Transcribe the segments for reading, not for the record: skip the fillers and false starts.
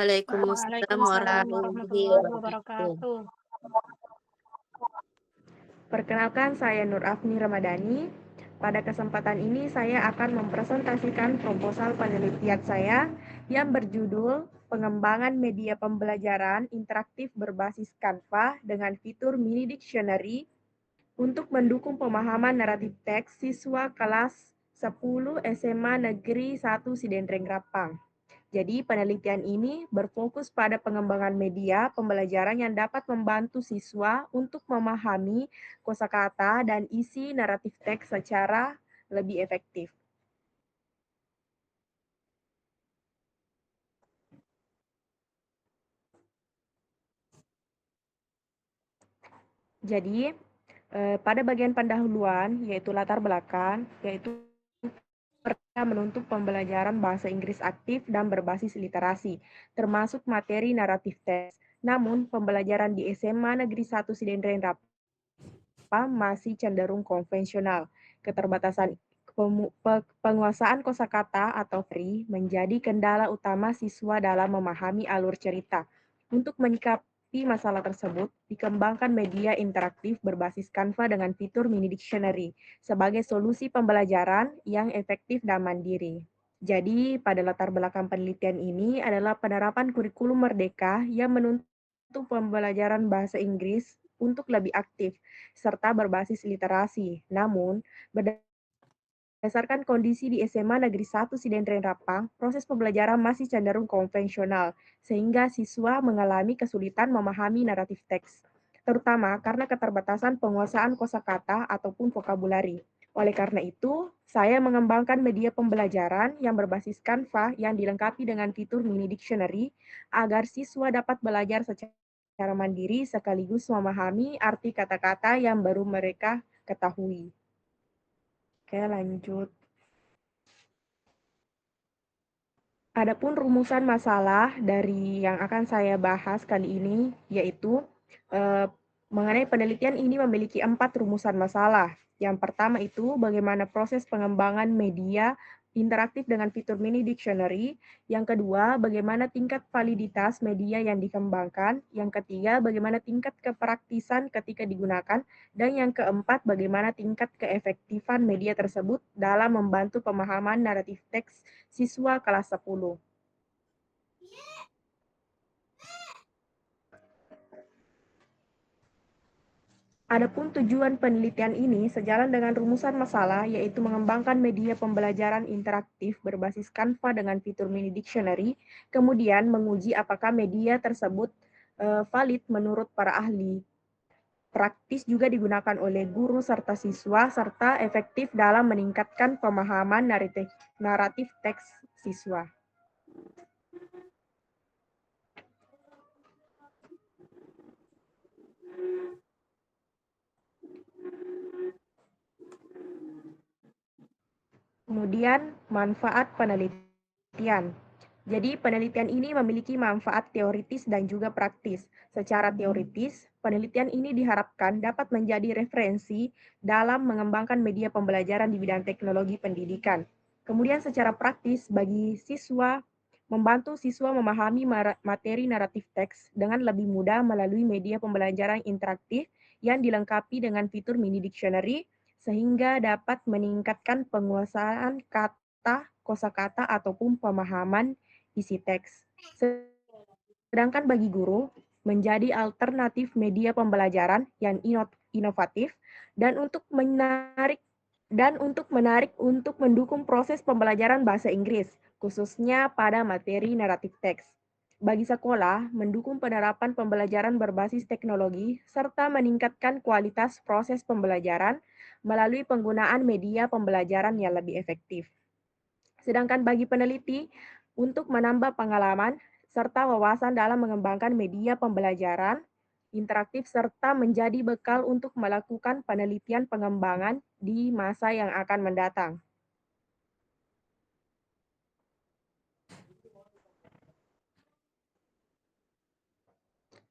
Waalaikumsalam Waalaikumsalam warahmatullahi warahmatullahi wabarakatuh. wabarakatuh. Perkenalkan, saya Nur Afni Ramadhani. Pada kesempatan ini saya akan mempresentasikan proposal penelitian saya yang berjudul Pengembangan Media Pembelajaran Interaktif Berbasis Canva dengan fitur Mini Dictionary untuk mendukung pemahaman naratif teks siswa kelas 10 SMA Negeri 1 Sidendreng Rapang. Jadi penelitian ini berfokus pada pengembangan media pembelajaran yang dapat membantu siswa untuk memahami kosakata dan isi naratif teks secara lebih efektif. Jadi pada bagian pendahuluan yaitu latar belakang, yaitu menuntut pembelajaran bahasa Inggris aktif dan berbasis literasi, termasuk materi naratif teks. Namun, pembelajaran di SMA Negeri 1 Sidendreng Rapang masih cenderung konvensional. Keterbatasan penguasaan kosakata atau free menjadi kendala utama siswa dalam memahami alur cerita. Untuk menyikapi masalah tersebut, dikembangkan media interaktif berbasis Canva dengan fitur Mini Dictionary sebagai solusi pembelajaran yang efektif dan mandiri. Jadi, pada latar belakang penelitian ini adalah penerapan kurikulum merdeka yang menuntut pembelajaran bahasa Inggris untuk lebih aktif serta berbasis literasi. Namun, berdasarkan kondisi di SMA Negeri 1 Sidendreng Rapang, proses pembelajaran masih cenderung konvensional, sehingga siswa mengalami kesulitan memahami naratif teks, terutama karena keterbatasan penguasaan kosakata ataupun vokabulari. Oleh karena itu, saya mengembangkan media pembelajaran yang berbasis Canva yang dilengkapi dengan fitur Mini Dictionary agar siswa dapat belajar secara mandiri sekaligus memahami arti kata-kata yang baru mereka ketahui. Oke, lanjut. Adapun rumusan masalah dari yang akan saya bahas kali ini, yaitu mengenai penelitian ini memiliki 4 rumusan masalah. Yang pertama itu bagaimana proses pengembangan media interaktif dengan fitur Mini Dictionary. Yang kedua, bagaimana tingkat validitas media yang dikembangkan. Yang ketiga, bagaimana tingkat kepraktisan ketika digunakan. Dan yang keempat, bagaimana tingkat keefektifan media tersebut dalam membantu pemahaman naratif teks siswa kelas 10. Adapun tujuan penelitian ini sejalan dengan rumusan masalah, yaitu mengembangkan media pembelajaran interaktif berbasis Canva dengan fitur Mini Dictionary, kemudian menguji apakah media tersebut valid menurut para ahli. Praktis juga digunakan oleh guru serta siswa, serta efektif dalam meningkatkan pemahaman naratif teks siswa. Kemudian, manfaat penelitian. Jadi, penelitian ini memiliki manfaat teoritis dan juga praktis. Secara teoritis, penelitian ini diharapkan dapat menjadi referensi dalam mengembangkan media pembelajaran di bidang teknologi pendidikan. Kemudian secara praktis, bagi siswa, membantu siswa memahami materi naratif teks dengan lebih mudah melalui media pembelajaran interaktif yang dilengkapi dengan fitur Mini Dictionary, sehingga dapat meningkatkan penguasaan kata, kosakata, ataupun pemahaman isi teks. Sedangkan bagi guru, menjadi alternatif media pembelajaran yang inovatif dan untuk menarik untuk mendukung proses pembelajaran bahasa Inggris, khususnya pada materi naratif teks. Bagi sekolah, mendukung penerapan pembelajaran berbasis teknologi serta meningkatkan kualitas proses pembelajaran melalui penggunaan media pembelajaran yang lebih efektif. Sedangkan bagi peneliti, untuk menambah pengalaman serta wawasan dalam mengembangkan media pembelajaran interaktif serta menjadi bekal untuk melakukan penelitian pengembangan di masa yang akan mendatang.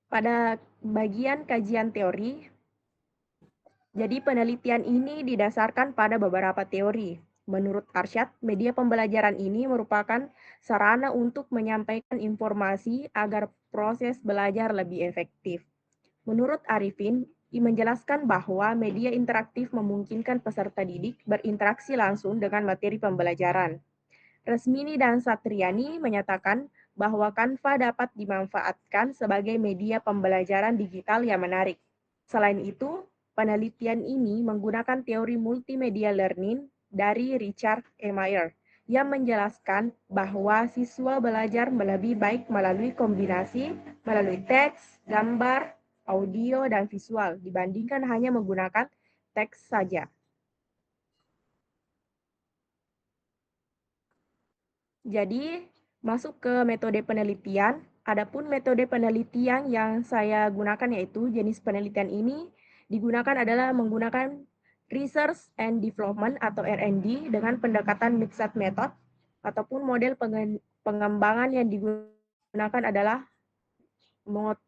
Pada bagian kajian teori, jadi penelitian ini didasarkan pada beberapa teori. Menurut Arsyad, media pembelajaran ini merupakan sarana untuk menyampaikan informasi agar proses belajar lebih efektif. Menurut Arifin, menjelaskan bahwa media interaktif memungkinkan peserta didik berinteraksi langsung dengan materi pembelajaran. Resmini dan Satriani menyatakan bahwa Canva dapat dimanfaatkan sebagai media pembelajaran digital yang menarik. Selain itu, penelitian ini menggunakan teori multimedia learning dari Richard E. Mayer yang menjelaskan bahwa siswa belajar lebih baik melalui teks, gambar, audio, dan visual dibandingkan hanya menggunakan teks saja. Jadi, masuk ke metode penelitian. Adapun metode penelitian yang saya gunakan yaitu jenis penelitian ini digunakan adalah menggunakan Research and Development atau R&D dengan pendekatan mixed method ataupun model pengembangan yang digunakan adalah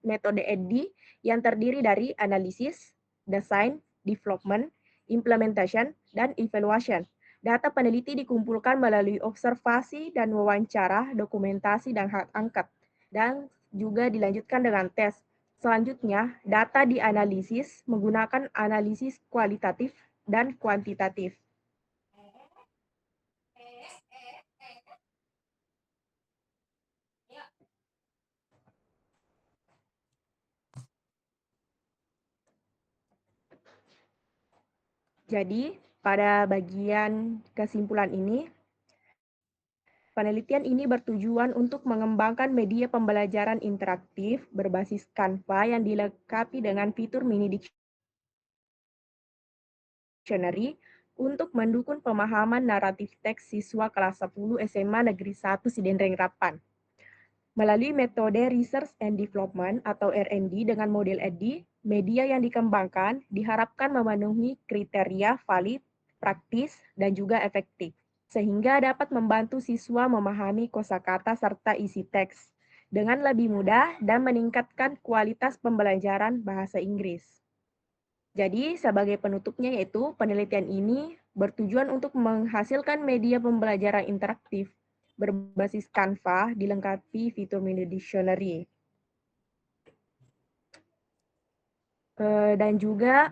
metode EDDI yang terdiri dari analisis, design, development, implementation, dan evaluation. Data peneliti dikumpulkan melalui observasi dan wawancara, dokumentasi, dan hak angket, dan juga dilanjutkan dengan tes. Selanjutnya, data dianalisis menggunakan analisis kualitatif dan kuantitatif. Jadi, pada bagian kesimpulan ini, penelitian ini bertujuan untuk mengembangkan media pembelajaran interaktif berbasis Canva yang dilengkapi dengan fitur mini dictionary untuk mendukung pemahaman naratif teks siswa kelas 10 SMA Negeri 1 Sidenreng Rapan. Melalui metode Research and Development atau R&D dengan model EDDI, media yang dikembangkan diharapkan memenuhi kriteria valid, praktis, dan juga efektif, sehingga dapat membantu siswa memahami kosakata serta isi teks dengan lebih mudah dan meningkatkan kualitas pembelajaran bahasa Inggris. Jadi, sebagai penutupnya yaitu penelitian ini bertujuan untuk menghasilkan media pembelajaran interaktif berbasis Canva dilengkapi fitur mini dictionary. Dan juga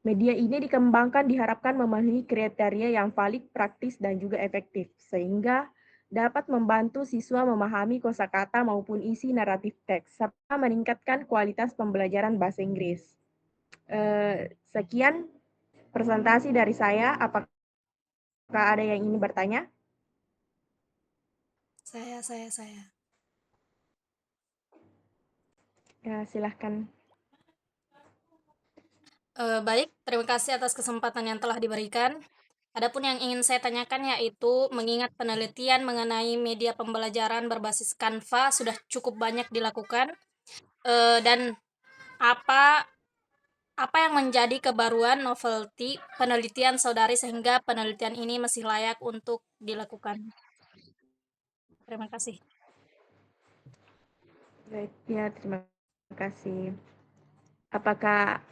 media ini dikembangkan diharapkan memenuhi kriteria yang valid, praktis, dan juga efektif, sehingga dapat membantu siswa memahami kosakata maupun isi naratif teks, serta meningkatkan kualitas pembelajaran bahasa Inggris. Sekian presentasi dari saya. Apakah ada yang ingin bertanya? Saya. Ya, silahkan. Baik, terima kasih atas kesempatan yang telah diberikan. Adapun yang ingin saya tanyakan yaitu mengingat penelitian mengenai media pembelajaran berbasis Canva sudah cukup banyak dilakukan, dan apa apa yang menjadi kebaruan novelty penelitian saudari sehingga penelitian ini masih layak untuk dilakukan? Terima kasih. Baik, ya, terima kasih. Apakah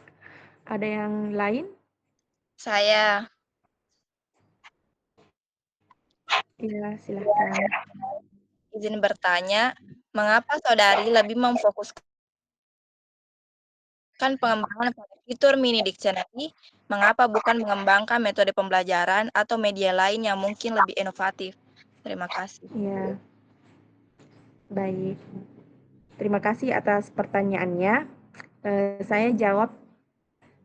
ada yang lain? Saya Ya, silahkan. izin bertanya, mengapa saudari lebih memfokuskan pengembangan pada fitur mini dictionary? Mengapa bukan mengembangkan metode pembelajaran atau media lain yang mungkin lebih inovatif? Terima kasih. Ya, baik. Terima kasih atas pertanyaannya. Saya jawab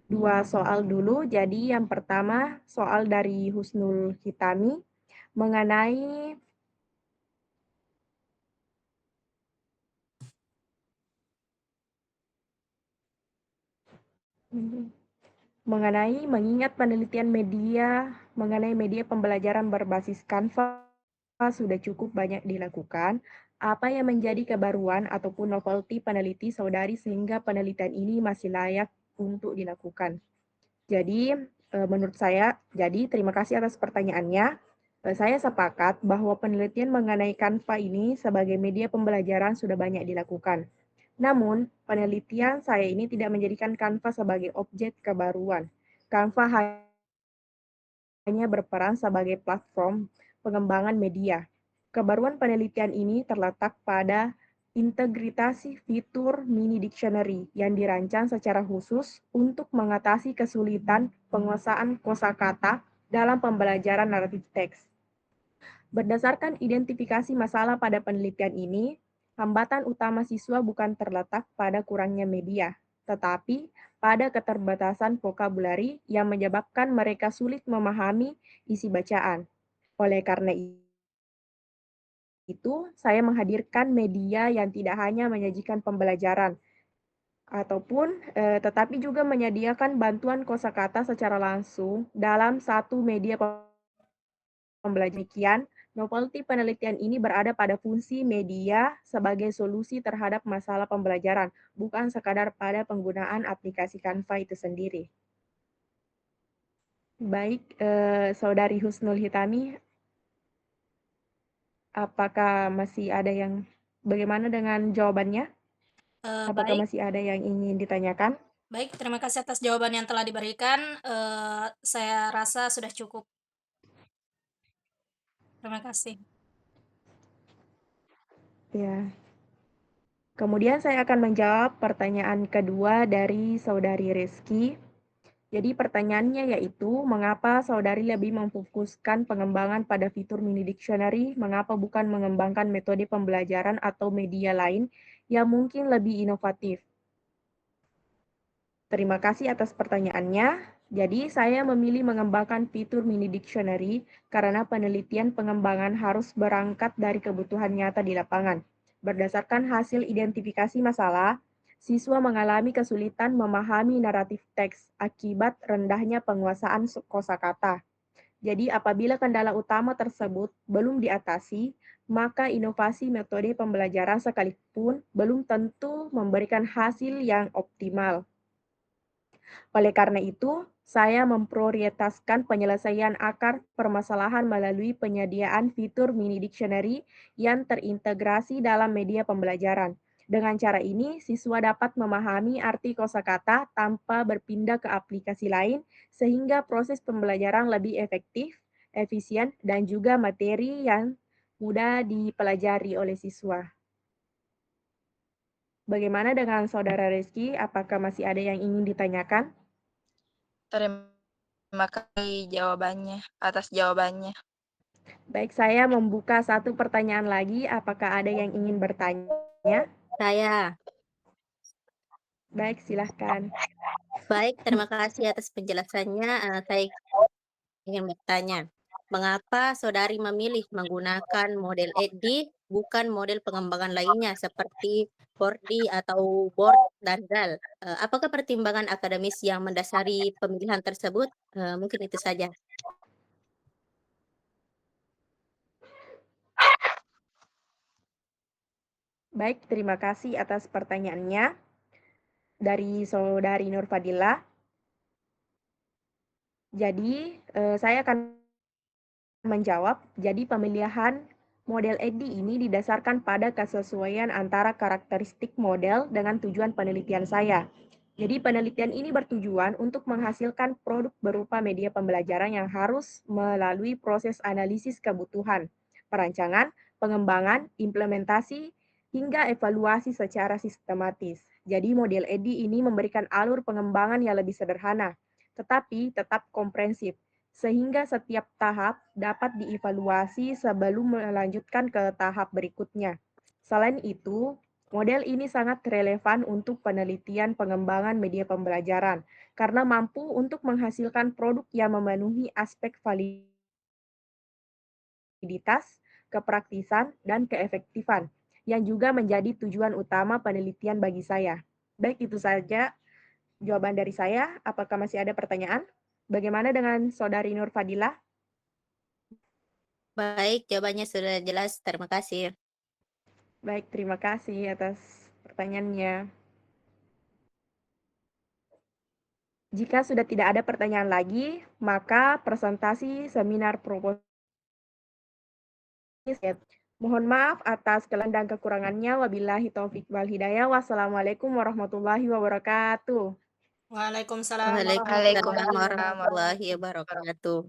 dua soal dulu. Jadi yang pertama soal dari Husnul Hitami mengenai mengingat penelitian media mengenai media pembelajaran berbasis Canva sudah cukup banyak dilakukan. Apa yang menjadi kebaruan ataupun novelty peneliti saudari sehingga penelitian ini masih layak untuk dilakukan? Jadi, menurut saya, terima kasih atas pertanyaannya. Saya sepakat bahwa penelitian mengenai Canva ini sebagai media pembelajaran sudah banyak dilakukan. Namun, penelitian saya ini tidak menjadikan Canva sebagai objek kebaruan. Canva hanya berperan sebagai platform pengembangan media. Kebaruan penelitian ini terletak pada integrasi fitur mini dictionary yang dirancang secara khusus untuk mengatasi kesulitan penguasaan kosakata dalam pembelajaran naratif teks. Berdasarkan identifikasi masalah pada penelitian ini, hambatan utama siswa bukan terletak pada kurangnya media, tetapi pada keterbatasan vokabulari yang menyebabkan mereka sulit memahami isi bacaan. Oleh karena itu, saya menghadirkan media yang tidak hanya menyajikan pembelajaran, tetapi juga menyediakan bantuan kosakata secara langsung dalam satu media pembelajaran. Demikian, novelty penelitian ini berada pada fungsi media sebagai solusi terhadap masalah pembelajaran, bukan sekadar pada penggunaan aplikasi Canva itu sendiri. Baik, Saudari Husnul Hitami, apakah masih ada yang bagaimana dengan jawabannya? Apakah Baik masih ada yang ingin ditanyakan? baik, terima kasih atas jawaban yang telah diberikan, saya rasa sudah cukup. Terima kasih. Ya. Kemudian saya akan menjawab pertanyaan kedua dari Saudari Rizky. Jadi pertanyaannya yaitu, mengapa saudari lebih memfokuskan pengembangan pada fitur mini dictionary, mengapa bukan mengembangkan metode pembelajaran atau media lain yang mungkin lebih inovatif? Terima kasih atas pertanyaannya. Jadi, saya memilih mengembangkan fitur mini dictionary karena penelitian pengembangan harus berangkat dari kebutuhan nyata di lapangan. Berdasarkan hasil identifikasi masalah, siswa mengalami kesulitan memahami naratif teks akibat rendahnya penguasaan kosakata. Jadi, apabila kendala utama tersebut belum diatasi, maka inovasi metode pembelajaran sekalipun belum tentu memberikan hasil yang optimal. Oleh karena itu, saya memprioritaskan penyelesaian akar permasalahan melalui penyediaan fitur mini dictionary yang terintegrasi dalam media pembelajaran. Dengan cara ini, siswa dapat memahami arti kosakata tanpa berpindah ke aplikasi lain, sehingga proses pembelajaran lebih efektif, efisien, dan juga materi yang mudah dipelajari oleh siswa. Bagaimana dengan Saudara Reski? Apakah masih ada yang ingin ditanyakan? Terima kasih atas jawabannya. Baik, saya membuka satu pertanyaan lagi. Apakah ada yang ingin bertanya? Saya. Baik, silahkan. Baik, terima kasih atas penjelasannya. Saya ingin bertanya, mengapa saudari memilih menggunakan model EDDI bukan model pengembangan lainnya seperti 4D atau BORD dan GAL? Apakah pertimbangan akademis yang mendasari pemilihan tersebut? Mungkin itu saja. Baik, terima kasih atas pertanyaannya dari Saudari Nur Fadila. Jadi, saya akan menjawab. Jadi, pemilihan model EDDI ini didasarkan pada kesesuaian antara karakteristik model dengan tujuan penelitian saya. Jadi, penelitian ini bertujuan untuk menghasilkan produk berupa media pembelajaran yang harus melalui proses analisis kebutuhan, perancangan, pengembangan, implementasi, hingga evaluasi secara sistematis. Jadi, model EDDI ini memberikan alur pengembangan yang lebih sederhana, tetapi tetap komprehensif, sehingga setiap tahap dapat dievaluasi sebelum melanjutkan ke tahap berikutnya. Selain itu, model ini sangat relevan untuk penelitian pengembangan media pembelajaran karena mampu untuk menghasilkan produk yang memenuhi aspek validitas, kepraktisan, dan keefektifan, yang juga menjadi tujuan utama penelitian bagi saya. Baik, itu saja jawaban dari saya. Apakah masih ada pertanyaan? Bagaimana dengan Saudari Nur Fadilah? Baik, jawabannya sudah jelas. Terima kasih. Baik, terima kasih atas pertanyaannya. Jika sudah tidak ada pertanyaan lagi, maka presentasi seminar proposisi. Mohon maaf atas kelelahan dan kekurangannya. Wabillahi taufik wal hidayah. Wassalamualaikum warahmatullahi wabarakatuh. Waalaikumsalam Waalaikumsalam warahmatullahi Waalaikumsalam wabarakatuh. warahmatullahi wabarakatuh.